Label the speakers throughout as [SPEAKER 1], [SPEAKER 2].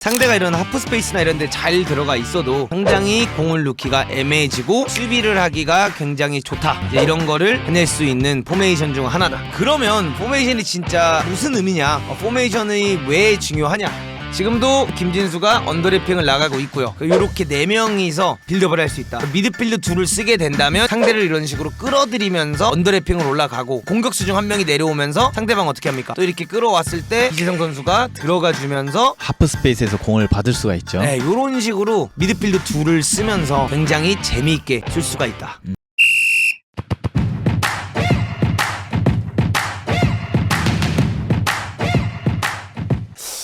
[SPEAKER 1] 상대가 이런 하프스페이스나 이런 데 잘 들어가 있어도 상당히 공을 넣기가 애매해지고 수비를 하기가 굉장히 좋다, 이제 이런 거를 해낼 수 있는 포메이션 중 하나다. 그러면 포메이션이 진짜 무슨 의미냐, 포메이션이 왜 중요하냐. 지금도 김진수가 언더래핑을 나가고 있고요. 이렇게 4명이서 빌드업을 할 수 있다. 미드필드 둘을 쓰게 된다면 상대를 이런 식으로 끌어들이면서 언더래핑을 올라가고, 공격수 중 한 명이 내려오면서 상대방 어떻게 합니까? 또 이렇게 끌어왔을 때 이재성 선수가 들어가 주면서
[SPEAKER 2] 하프 스페이스에서 공을 받을 수가 있죠.
[SPEAKER 1] 네, 이런 식으로 미드필드 둘을 쓰면서 굉장히 재미있게 쓸 수가 있다.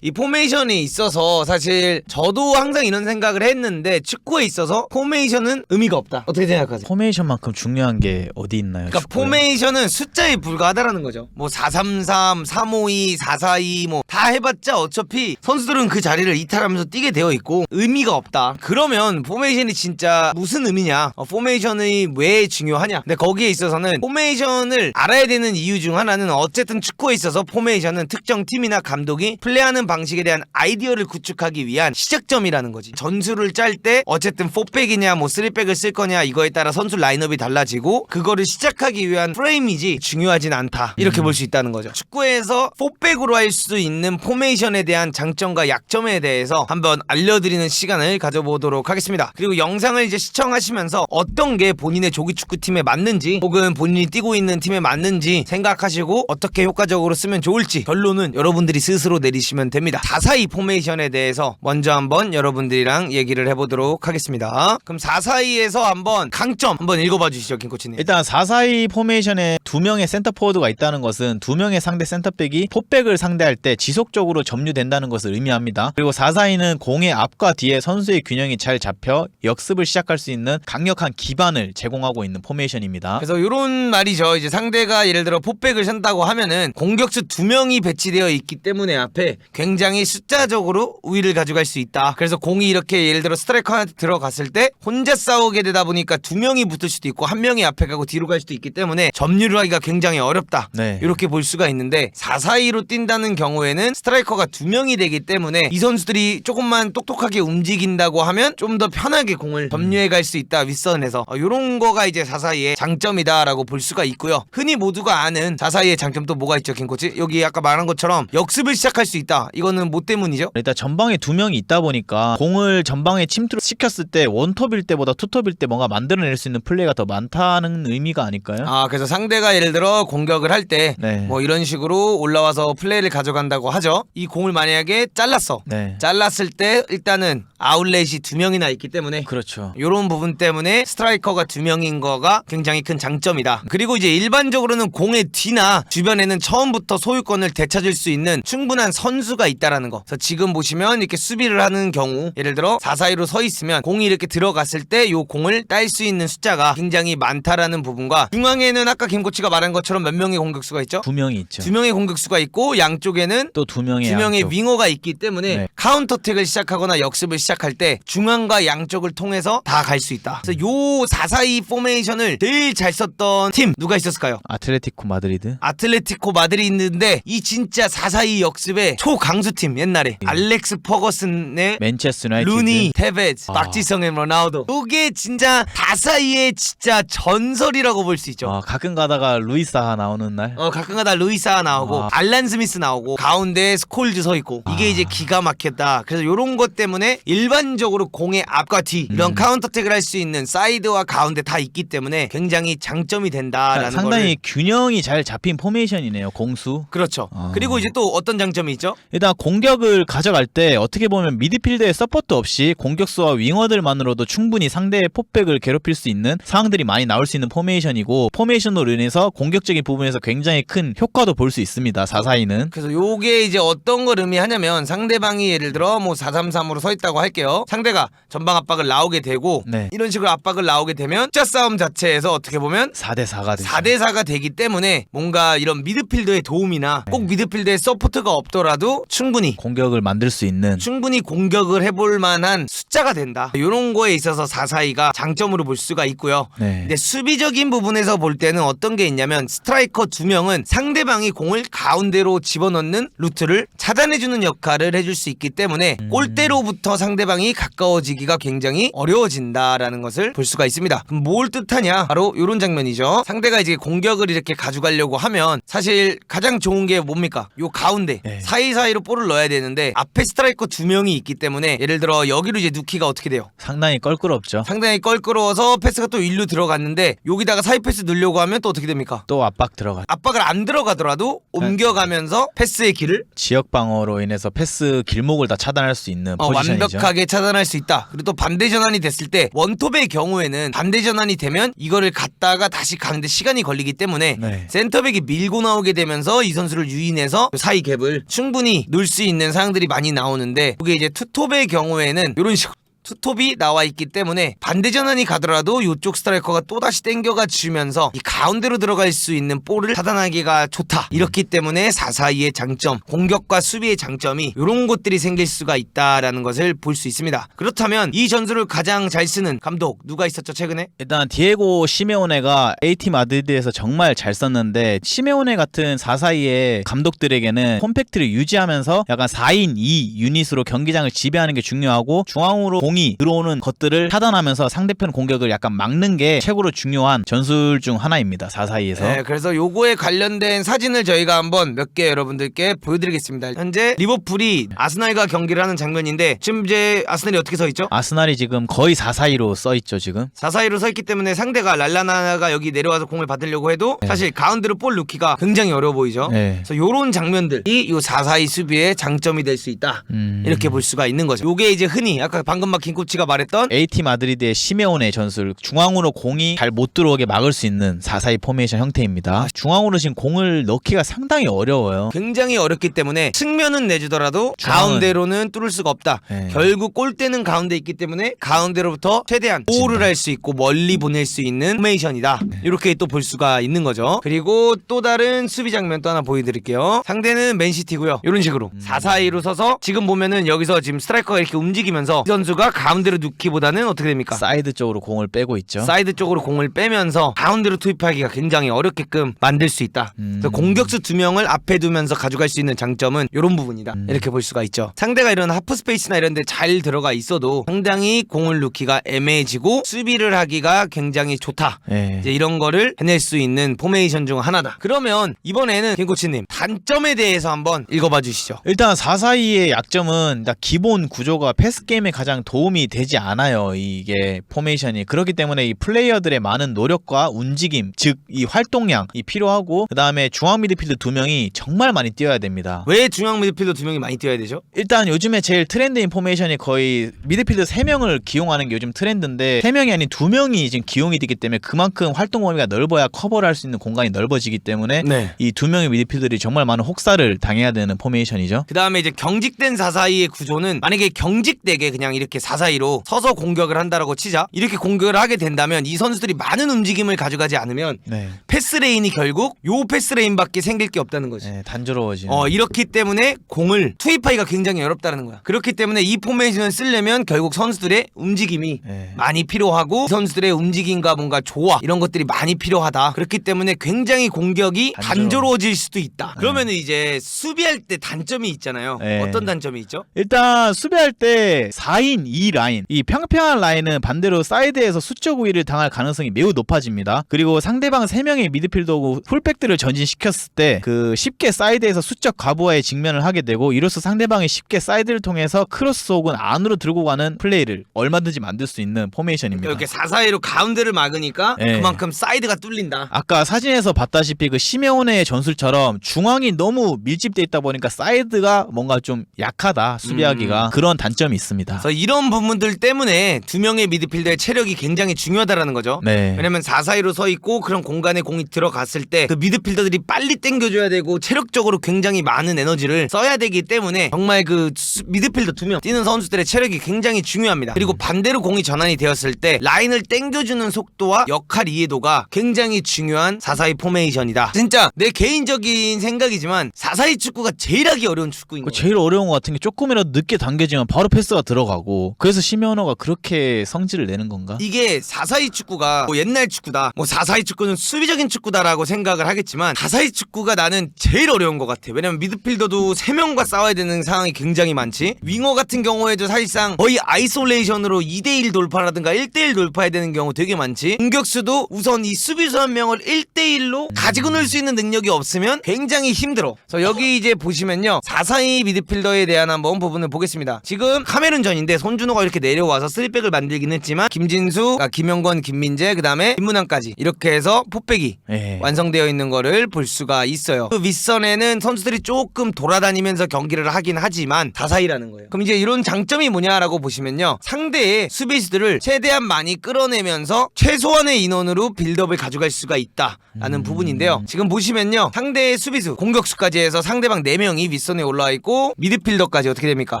[SPEAKER 1] 이 포메이션이 있어서 사실 저도 항상 이런 생각을 했는데, 축구에 있어서 포메이션은 의미가 없다. 어떻게 생각하세요?
[SPEAKER 2] 포메이션만큼 중요한 게 어디 있나요?
[SPEAKER 1] 그러니까
[SPEAKER 2] 축구에?
[SPEAKER 1] 포메이션은 숫자에 불과하다라는 거죠. 뭐 433, 352, 442 뭐 다 해봤자 어차피 선수들은 그 자리를 이탈하면서 뛰게 되어 있고 의미가 없다. 그러면 포메이션이 진짜 무슨 의미냐, 포메이션이 왜 중요하냐. 근데 거기에 있어서는 포메이션을 알아야 되는 이유 중 하나는, 어쨌든 축구에 있어서 포메이션은 특정 팀이나 감독이 플레이하는 방식에 대한 아이디어를 구축하기 위한 시작점이라는 거지. 전술을 짤 때 어쨌든 4백이냐 뭐 3백을 쓸 거냐 이거에 따라 선수 라인업이 달라지고, 그거를 시작하기 위한 프레임이지 중요하진 않다, 이렇게 볼 수 있다는 거죠. 축구에서 4백으로 할 수 있는 포메이션에 대한 장점과 약점에 대해서 한번 알려드리는 시간을 가져보도록 하겠습니다. 그리고 영상을 이제 시청하시면서 어떤 게 본인의 조기 축구팀에 맞는지, 혹은 본인이 뛰고 있는 팀에 맞는지 생각하시고 어떻게 효과적으로 쓰면 좋을지 결론은 여러분들이 스스로 내리시면 됩니다. 442 포메이션에 대해서 먼저 한번 여러분들이랑 얘기를 해보도록 하겠습니다. 그럼 442에서 한번 강점 한번 읽어봐 주시죠, 김코치님.
[SPEAKER 2] 일단 442 포메이션에 2명의 센터 포워드가 있다는 것은 2명의 상대 센터백이 포백을 상대할 때 지속적으로 점유된다는 것을 의미합니다. 그리고 442는 공의 앞과 뒤에 선수의 균형이 잘 잡혀 역습을 시작할 수 있는 강력한 기반을 제공하고 있는 포메이션입니다.
[SPEAKER 1] 그래서 이런 말이죠. 이제 상대가 예를 들어 포백을 산다고 하면은 공격수 2명이 배치되어 있기 때문에 앞에 굉장히 숫자적으로 우위를 가져갈 수 있다. 그래서 공이 이렇게 예를 들어 스트라이커한테 들어갔을 때 혼자 싸우게 되다 보니까 2명이 붙을 수도 있고 1명이 앞에 가고 뒤로 갈 수도 있기 때문에 점유를 하기가 굉장히 어렵다.
[SPEAKER 2] 네.
[SPEAKER 1] 이렇게 볼 수가 있는데, 442로 뛴다는 경우에는 스트라이커가 2명이 되기 때문에 이 선수들이 조금만 똑똑하게 움직인다고 하면 좀 더 편하게 공을 점유해 갈 수 있다, 윗선에서. 이런 거가 이제 442의 장점이다라고 볼 수가 있고요. 흔히 모두가 아는 442의 장점 또 뭐가 있죠, 김코치? 여기 아까 말한 것처럼 역습을 시작할 수 있다. 이거는 뭐 때문이죠?
[SPEAKER 2] 일단 전방에 2명이 있다 보니까 공을 전방에 침투를 시켰을 때 원톱일 때보다 투톱일 때 뭔가 만들어낼 수 있는 플레이가 더 많다는 의미가 아닐까요?
[SPEAKER 1] 그래서 상대가 예를 들어 공격을 할 때 뭐
[SPEAKER 2] 네.
[SPEAKER 1] 이런 식으로 올라와서 플레이를 가져간다고 하죠. 이 공을 만약에 잘랐어.
[SPEAKER 2] 네.
[SPEAKER 1] 잘랐을 때 일단은 아웃렛이 2명이나 있기 때문에,
[SPEAKER 2] 그렇죠.
[SPEAKER 1] 이런 부분 때문에 스트라이커가 2명인 거가 굉장히 큰 장점이다. 그리고 이제 일반적으로는 공의 뒤나 주변에는 처음부터 소유권을 되찾을 수 있는 충분한 선수가 있다라는 거. 그래서 지금 보시면 이렇게 수비를 하는 경우, 예를 들어 442로 서 있으면 공이 이렇게 들어갔을 때 요 공을 딸 수 있는 숫자가 굉장히 많다라는 부분과, 중앙에는 아까 김코치가 말한 것처럼 몇 명의 공격수가 있죠?
[SPEAKER 2] 2명이 있죠.
[SPEAKER 1] 2명의 공격수가 있고, 양쪽에는
[SPEAKER 2] 또 2명의
[SPEAKER 1] 2명의
[SPEAKER 2] 양쪽.
[SPEAKER 1] 윙어가 있기 때문에
[SPEAKER 2] 네.
[SPEAKER 1] 카운터택을 시작하거나 역습을 시작할 때 중앙과 양쪽을 통해서 다 갈 수 있다. 그래서 요 442 포메이션을 제일 잘 썼던 팀 누가 있었을까요?
[SPEAKER 2] 아틀레티코 마드리드.
[SPEAKER 1] 아틀레티코 마드리드인데, 이 진짜 442 역습의 초강수팀 옛날에 알렉스 퍼거슨의
[SPEAKER 2] 맨체스터 유나이티드.
[SPEAKER 1] 루니, 테베즈, 박지성의 로나우도. 이게 진짜 442의 진짜 전설이라고 볼 수 있죠.
[SPEAKER 2] 가끔 가다가 루이사하 나오는 날.
[SPEAKER 1] 가끔가다 루이사가 나오고 알란 스미스 나오고 가운데 스콜즈 서 있고, 이게 이제 기가 막혔다. 그래서 요런 것 때문에 일반적으로 공의 앞과 뒤 이런 카운터택을 할 수 있는 사이드와 가운데 다 있기 때문에 굉장히 장점이 된다라는
[SPEAKER 2] 상당히
[SPEAKER 1] 거를.
[SPEAKER 2] 균형이 잘 잡힌 포메이션이네요. 공수.
[SPEAKER 1] 그렇죠. 그리고 이제 또 어떤 장점이 있죠?
[SPEAKER 2] 일단 공격을 가져갈 때 어떻게 보면 미드필더의 서포트 없이 공격수와 윙어들만으로도 충분히 상대의 포백을 괴롭힐 수 있는 상황들이 많이 나올 수 있는 포메이션이고, 포메이션으로 인해서 공격적인 부분에서 굉장히 큰 효과도 볼 수 있습니다. 442는.
[SPEAKER 1] 그래서 요게 이제 어떤 걸 의미하냐면, 상대방이 예를 들어 뭐 433으로 서 있다고 할게요. 상대가 전방 압박을 나오게 되고,
[SPEAKER 2] 네.
[SPEAKER 1] 이런 식으로 압박을 나오게 되면 숫자 싸움 자체에서 어떻게 보면
[SPEAKER 2] 4대4가 되죠.
[SPEAKER 1] 4대4가 되기 때문에 뭔가 이런 미드필더의 도움이나 꼭 미드필더의 서포트가 없더라도 충분히
[SPEAKER 2] 공격을 만들 수 있는
[SPEAKER 1] 공격을 해볼 만한 숫자가 된다. 이런 거에 있어서 442가 장점으로 볼 수가 있고요.
[SPEAKER 2] 네.
[SPEAKER 1] 근데 수비적인 부분에서 볼 때는 어떤 게 있냐면 스트라이커 2명은 상대방이 공을 가운데로 집어넣는 루트를 차단해주는 역할을 해줄 수 있기 때문에 골대로부터 상대방이 가까워지기가 굉장히 어려워진다라는 것을 볼 수가 있습니다. 그럼 뭘 뜻하냐? 바로 이런 장면이죠. 상대가 이제 공격을 이렇게 가져가려고 하면 사실 가장 좋은 게 뭡니까? 요 가운데
[SPEAKER 2] 네.
[SPEAKER 1] 사이사이로 볼을 넣어야 되는데 앞에 스트라이커 2명이 있기 때문에 예를 들어 여기로 이제 넣기가 어떻게 돼요?
[SPEAKER 2] 상당히 껄끄럽죠.
[SPEAKER 1] 상당히 껄끄러워서 패스가 또 일로 들어갔는데 여기다가 사이 패스 넣으려고 하면 또 어떻게 됩니까?
[SPEAKER 2] 또 압박 들어가.
[SPEAKER 1] 압박을 안 들어가더라도 옮겨가면서 패스의 길을
[SPEAKER 2] 지역 방어로 인해서 패스 길목을 다 차단할 수 있는 포지션이죠.
[SPEAKER 1] 완벽하게 차단할 수 있다. 그리고 또 반대 전환이 됐을 때 원톱의 경우에는 반대 전환이 되면 이거를 갔다가 다시 가는데 시간이 걸리기 때문에
[SPEAKER 2] 네.
[SPEAKER 1] 센터백이 밀고 나오게 되면서 이 선수를 유인해서 사이 갭을 충분히 넣을 수 있는 상황들이 많이 나오는데 그게 이제 투톱의 경우에는 이런 식으로 투톱이 나와 있기 때문에 반대 전환이 가더라도 이쪽 스트라이커가 또다시 땡겨가 주면서 이 가운데로 들어갈 수 있는 볼을 차단하기가 좋다. 이렇기 때문에 442의 장점, 공격과 수비의 장점이 이런 것들이 생길 수가 있다라는 것을 볼 수 있습니다. 그렇다면 이 전술을 가장 잘 쓰는 감독 누가 있었죠 최근에?
[SPEAKER 2] 일단 디에고 시메오네가 AT 마드리드에서 정말 잘 썼는데 시메오네 같은 442의 감독들에게는 콤팩트를 유지하면서 약간 4인 2 유닛으로 경기장을 지배하는 게 중요하고 중앙으로 공이 들어오는 것들을 차단하면서 상대편 공격을 약간 막는 게 최고로 중요한 전술 중 하나입니다. 442에서.
[SPEAKER 1] 네, 그래서 요거에 관련된 사진을 저희가 한번 몇 개 여러분들께 보여드리겠습니다. 현재 리버풀이 아스날과 경기를 하는 장면인데 지금 이제 아스날이 어떻게 서 있죠?
[SPEAKER 2] 아스날이 지금 거의 442로 써 있죠 지금.
[SPEAKER 1] 442로 서 있기 때문에 상대가 랄라나가 여기 내려와서 공을 받으려고 해도 사실 가운데로 볼 넣기가 굉장히 어려워 보이죠.
[SPEAKER 2] 네.
[SPEAKER 1] 그래서 요런 장면들이 요 442 수비의 장점이 될 수 있다. 이렇게 볼 수가 있는 거죠. 요게 이제 흔히 아까 방금 막 김코치가 말했던
[SPEAKER 2] AT 마드리드의 시메오네 전술, 중앙으로 공이 잘 못 들어오게 막을 수 있는 442 포메이션 형태입니다. 중앙으로 지금 공을 넣기가 상당히 어려워요.
[SPEAKER 1] 굉장히 어렵기 때문에 측면은 내주더라도 가운데로는 뚫을 수가 없다.
[SPEAKER 2] 네.
[SPEAKER 1] 결국 골대는 가운데 있기 때문에 가운데로부터 최대한 보호를 할 수 있고 멀리 보낼 수 있는 포메이션이다. 이렇게 또 볼 수가 있는 거죠. 그리고 또 다른 수비 장면 또 하나 보여드릴게요. 상대는 맨시티고요. 이런 식으로 4-4-2로 서서 지금 보면은 여기서 지금 스트라이커가 이렇게 움직이면서 이 선수가 가운데로 넣기보다는 어떻게 됩니까?
[SPEAKER 2] 사이드 쪽으로 공을 빼고 있죠.
[SPEAKER 1] 사이드 쪽으로 공을 빼면서 가운데로 투입하기가 굉장히 어렵게끔 만들 수 있다. 그래서 공격수 2명을 앞에 두면서 가져갈 수 있는 장점은 이런 부분이다. 이렇게 볼 수가 있죠. 상대가 이런 하프 스페이스나 이런 데 잘 들어가 있어도 상당히 공을 넣기가 애매해지고 수비를 하기가 굉장히 좋다.
[SPEAKER 2] 네.
[SPEAKER 1] 이제 이런 거를 해낼 수 있는 포메이션 중 하나다. 그러면 이번에는 김코치님 단점에 대해서 한번 읽어봐 주시죠.
[SPEAKER 2] 일단 4-4-2의 약점은 기본 구조가 패스 게임에 가장 도움이 되지 않아요. 이게 포메이션이. 그렇기 때문에 이 플레이어들의 많은 노력과 움직임, 즉 이 활동량이 필요하고 그 다음에 중앙 미드필드 2명이 정말 많이 뛰어야 됩니다.
[SPEAKER 1] 왜 중앙 미드필더 2명이 많이 뛰어야 되죠?
[SPEAKER 2] 일단 요즘에 제일 트렌드인 포메이션이 거의 미드필드 3명을 기용하는 게 요즘 트렌드인데 3명이 아닌 2명이 지금 기용이 되기 때문에 그만큼 활동 범위가 넓어야 커버를 할 수 있는 공간이 넓어지기 때문에
[SPEAKER 1] 네.
[SPEAKER 2] 이 2명의 미드필더들이 정말 많은 혹사를 당해야 되는 포메이션이죠.
[SPEAKER 1] 그 다음에 이제 경직된 4-4-2의 구조는 만약에 경직되게 그냥 이렇게 4-4-2로 서서 공격을 한다라고 치자. 이렇게 공격을 하게 된다면 이 선수들이 많은 움직임을 가져가지 않으면
[SPEAKER 2] 네.
[SPEAKER 1] 패스레인이 결국 요 패스레인밖에 생길 게 없다는 거지.
[SPEAKER 2] 네, 단조로워지는.
[SPEAKER 1] 이렇기 때문에 공을 투입하기가 굉장히 어렵다는 거야. 그렇기 때문에 이 포메이션을 쓰려면 결국 선수들의 움직임이
[SPEAKER 2] 네.
[SPEAKER 1] 많이 필요하고 선수들의 움직임과 뭔가 조화 이런 것들이 많이 필요하다. 그렇기 때문에 굉장히 공격이 단조로워질 수도 있다. 그러면은 이제 수비할 때 단점이 있잖아요.
[SPEAKER 2] 네.
[SPEAKER 1] 어떤 단점이 있죠?
[SPEAKER 2] 일단 수비할 때 4인 2 라인, 이 평평한 라인은 반대로 사이드에서 수적 우위를 당할 가능성이 매우 높아집니다. 그리고 상대방 3명의 미드필더고 풀백들을 전진시켰을 때 그 쉽게 사이드에서 수적 과부하에 직면을 하게 되고 이로써 상대방이 쉽게 사이드를 통해서 크로스 혹은 안으로 들고 가는 플레이를 얼마든지 만들 수 있는 포메이션입니다.
[SPEAKER 1] 이렇게 4-4-2로 가운데를 막으니까
[SPEAKER 2] 네.
[SPEAKER 1] 그만큼 사이드가 뚫린다.
[SPEAKER 2] 아까 사진에서 봤다시피 그 시메오네의 전술처럼 중앙이 너무 밀집돼 있다 보니까 사이드가 뭔가 좀 약하다 수비하기가 그런 단점이 있습니다.
[SPEAKER 1] 그래서 이런 이런 부분들 때문에 두 명의 미드필더의 체력이 굉장히 중요하다라는 거죠.
[SPEAKER 2] 네.
[SPEAKER 1] 왜냐면 4-4-2로 서 있고 그런 공간에 공이 들어갔을 때 그 미드필더들이 빨리 당겨줘야 되고 체력적으로 굉장히 많은 에너지를 써야 되기 때문에 정말 그 미드필더 두 명 뛰는 선수들의 체력이 굉장히 중요합니다. 그리고 반대로 공이 전환이 되었을 때 라인을 당겨주는 속도와 역할 이해도가 굉장히 중요한 4-4-2 포메이션이다. 진짜 내 개인적인 생각이지만 4-4-2 축구가 제일 하기 어려운 축구인 거예요.
[SPEAKER 2] 제일 어려운 것 같은 게 조금이라도 늦게 당겨지면 바로 패스가 들어가고 그래서 시메오노가 그렇게 성질을 내는 건가?
[SPEAKER 1] 이게 4-4-2 축구가 뭐 옛날 축구다, 뭐 4-4-2 축구는 수비적인 축구다라고 생각을 하겠지만 4-4-2 축구가 나는 제일 어려운 것 같아. 왜냐면 미드필더도 3명과 싸워야 되는 상황이 굉장히 많지. 윙어 같은 경우에도 사실상 거의 아이솔레이션으로 2대1 돌파라든가 1대1 돌파해야 되는 경우 되게 많지. 공격수도 우선 이 수비수 한 명을 1대1로 가지고 놀 수 있는 능력이 없으면 굉장히 힘들어. 그래서 여기 이제 보시면요, 4-4-2 미드필더에 대한 한번 부분을 보겠습니다. 지금 카메룬전인데 손준호가 이렇게 내려와서 3백을 만들긴 했지만 김진수, 김영권, 김민재, 그 다음에 김문환까지 이렇게 해서 포백이
[SPEAKER 2] 예.
[SPEAKER 1] 완성되어 있는 거를 볼 수가 있어요. 그 윗선에는 선수들이 조금 돌아다니면서 경기를 하긴 하지만 4-4-2라는 거예요. 그럼 이제 이런 장점이 뭐냐라고 보시면요, 상대의 수비수들을 최대한 많이 끌어내면서 최소한의 인원으로 빌드업을 가져갈 수가 있다라는 부분인데요. 지금 보시면요, 상대의 수비수, 공격수까지 해서 상대방 4명이 윗선에 올라와 있고 미드필더까지 어떻게 됩니까?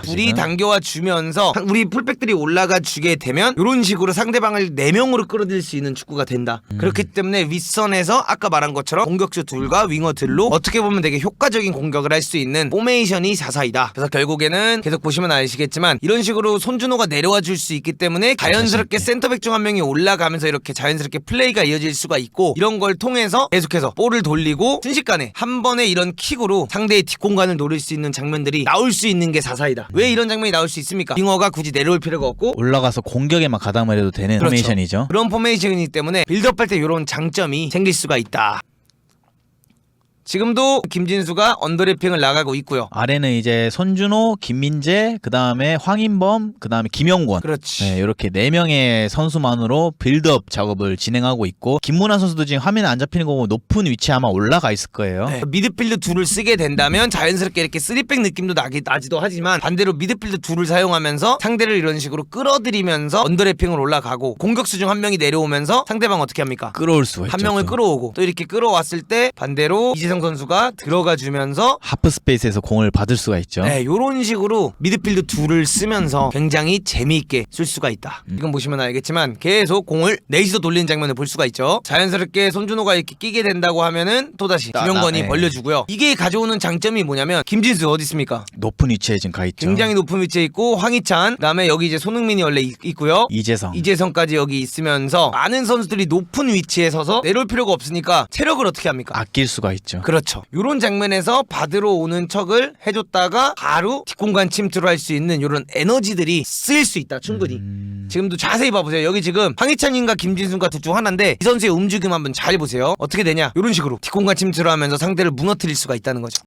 [SPEAKER 1] 둘이 당겨와 주면서 우리 풀백들이 올라가 주게 되면 이런 식으로 상대방을 4명으로 끌어들일 수 있는 축구가 된다. 그렇기 때문에 윗선에서 아까 말한 것처럼 공격수 둘과 윙어들로 어떻게 보면 되게 효과적인 공격을 할 수 있는 포메이션이 4-4-2다. 그래서 결국에는 계속 보시면 아시겠지만 이런 식으로 손준호가 내려와 줄 수 있기 때문에 자연스럽게 센터백 중 한 명이 올라가면서 이렇게 자연스럽게 플레이가 이어질 수가 있고, 이런 걸 통해서 계속해서 볼을 돌리고 순식간에 한 번에 이런 킥으로 상대의 뒷공간을 노릴 수 있는 장면들이 나올 수 있는 게 4-4-2다. 왜 이런 장면이 나올 수 있습니까? 윙어가 굳이 내려올 필요가 없고
[SPEAKER 2] 올라가서 공격에만 가담을 해도 되는
[SPEAKER 1] 그렇죠.
[SPEAKER 2] 포메이션이죠.
[SPEAKER 1] 그런 포메이션이기 때문에 빌드업할 때 이런 장점이 생길 수가 있다. 지금도 김진수가 언더래핑을 나가고 있고요.
[SPEAKER 2] 아래는 이제 손준호, 김민재, 그 다음에 황인범, 그 다음에 김영권.
[SPEAKER 1] 그렇지.
[SPEAKER 2] 네, 이렇게 4명의 선수만으로 빌드업 작업을 진행하고 있고, 김문환 선수도 지금 화면에 안 잡히는 거 보면 높은 위치에 아마 올라가 있을 거예요.
[SPEAKER 1] 네. 미드필드 둘을 쓰게 된다면 자연스럽게 이렇게 3백 느낌도 나지도 하지만 반대로 미드필드 둘을 사용하면서 상대를 이런 식으로 끌어들이면서 언더래핑을 올라가고, 공격수 중 한 명이 내려오면서 상대방 어떻게 합니까?
[SPEAKER 2] 끌어올 수가 있죠.
[SPEAKER 1] 한 명을
[SPEAKER 2] 또.
[SPEAKER 1] 끌어오고, 또 이렇게 끌어왔을 때 반대로 이재성 선수가 들어가 주면서
[SPEAKER 2] 하프 스페이스에서 공을 받을 수가 있죠.
[SPEAKER 1] 네, 요런 식으로 미드필드 둘을 쓰면서 굉장히 재미있게 쓸 수가 있다. 지금 보시면 알겠지만 계속 공을 넷이서 돌리는 장면을 볼 수가 있죠. 자연스럽게 손준호가 이렇게 끼게 된다고 하면은 또다시 김영권이
[SPEAKER 2] 네.
[SPEAKER 1] 벌려주고요. 이게 가져오는 장점이 뭐냐면, 김진수 어디 있습니까?
[SPEAKER 2] 높은 위치에 지금 가 있죠.
[SPEAKER 1] 굉장히 높은 위치에 있고, 황희찬, 그다음에 여기 이제 손흥민이 원래 있고요. 이재성까지 여기 있으면서 많은 선수들이 높은 위치에 서서 내려올 필요가 없으니까 체력을 어떻게 합니까?
[SPEAKER 2] 아낄 수가 있죠.
[SPEAKER 1] 그렇죠. 요런 장면에서 받으러 오는 척을 해줬다가 바로 뒷공간 침투를 할 수 있는 요런 에너지들이 쓰일 수 있다. 충분히. 지금도 자세히 봐보세요. 여기 지금 황희찬인가 김진수인가 둘 중 하나인데 이 선수의 움직임 한번 잘 보세요. 어떻게 되냐? 요런 식으로 뒷공간 침투를 하면서 상대를 무너뜨릴 수가 있다는 거죠.